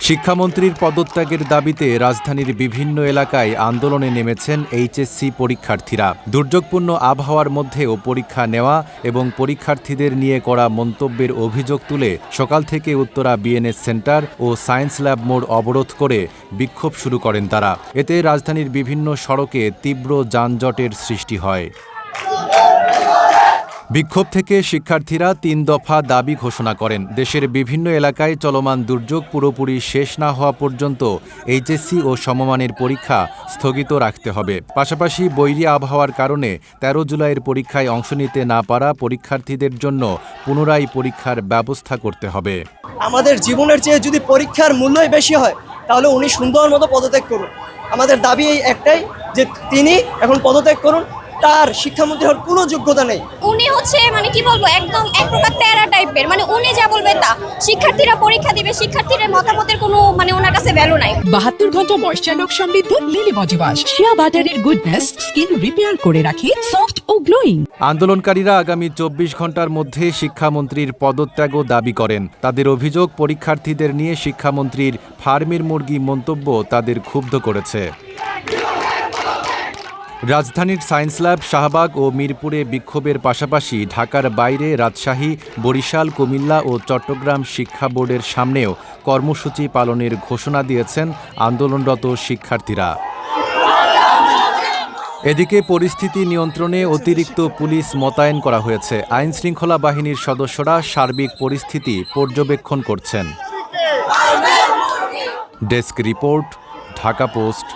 শিক্ষামন্ত্রীর পদত্যাগের দাবিতে রাজধানীর বিভিন্ন এলাকায় আন্দোলনে নেমেছেন এইচএসসি পরীক্ষার্থীরা। দুর্যোগপূর্ণ আবহাওয়ার মধ্যেও পরীক্ষা নেওয়া এবং পরীক্ষার্থীদের নিয়ে করা মন্তব্যের অভিযোগ তুলে সকাল থেকে উত্তরা বিএনএস সেন্টার ও সায়েন্স ল্যাব মোড় অবরোধ করে বিক্ষোভ শুরু করেন তারা। এতে রাজধানীর বিভিন্ন সড়কে তীব্র যানজটের সৃষ্টি হয়। বিক্ষোভ থেকে শিক্ষার্থীরা ৩ দফা দাবি ঘোষণা করেন। দেশের বিভিন্ন এলাকায় চলমান দুর্যোগ পুরোপুরি শেষ না হওয়া পর্যন্ত এইচএসসি ও সমমানের পরীক্ষা স্থগিত রাখতে হবে। পাশাপাশি বৈরী আবহাওয়ার কারণে ১৩ জুলাইয়ের পরীক্ষায় অংশ নিতে না পারা পরীক্ষার্থীদের জন্য পুনরায় পরীক্ষার ব্যবস্থা করতে হবে। আমাদের জীবনের চেয়ে যদি পরীক্ষার মূল্যই বেশি হয় তাহলে উনি সুন্দর মতো পদত্যাগ করুন। আমাদের দাবি এই একটাই যে তিনি এখন পদত্যাগ করুন। তার শিক্ষামন্ত্রী হওয়ার কোনো যোগ্যতা নেই। উনি কি বলবো, একদম এক প্রকার তেরা টাইপের, উনি যা বলবে তা। শিক্ষার্থীরা পরীক্ষা দিবে, শিক্ষার্থীদের মতামতের কোনো ওনার কাছে ভ্যালু নাই। 72 ঘন্টা ময়েশ্চার লক সমৃদ্ধ লিলি বডি ওয়াশ, শিয়া বাটারের গুডনেস স্কিন রিপেয়ার করে রাখে সফট ও গ্লোয়িং। আন্দোলনকারীরা আগামী ২৪ ঘন্টার মধ্যে শিক্ষামন্ত্রীর পদত্যাগও দাবি করেন। তাদের অভিযোগ, পরীক্ষার্থীদের নিয়ে শিক্ষামন্ত্রীর ফার্মের মুরগি মন্তব্য তাদের ক্ষুব্ধ করেছে। রাজধানীর সায়েন্স ল্যাব, শাহবাগ ও মিরপুরে বিক্ষোভের পাশাপাশি ঢাকার বাইরে রাজশাহী, বরিশাল, কুমিল্লা ও চট্টগ্রাম শিক্ষা বোর্ডের সামনেও কর্মসূচি পালনের ঘোষণা দিয়েছেন আন্দোলনরত শিক্ষার্থীরা। এদিকে পরিস্থিতি নিয়ন্ত্রণে অতিরিক্ত পুলিশ মোতায়েন করা হয়েছে। আইনশৃঙ্খলা বাহিনীর সদস্যরা সার্বিক পরিস্থিতি পর্যবেক্ষণ করছেন। Desk report, Dhaka post.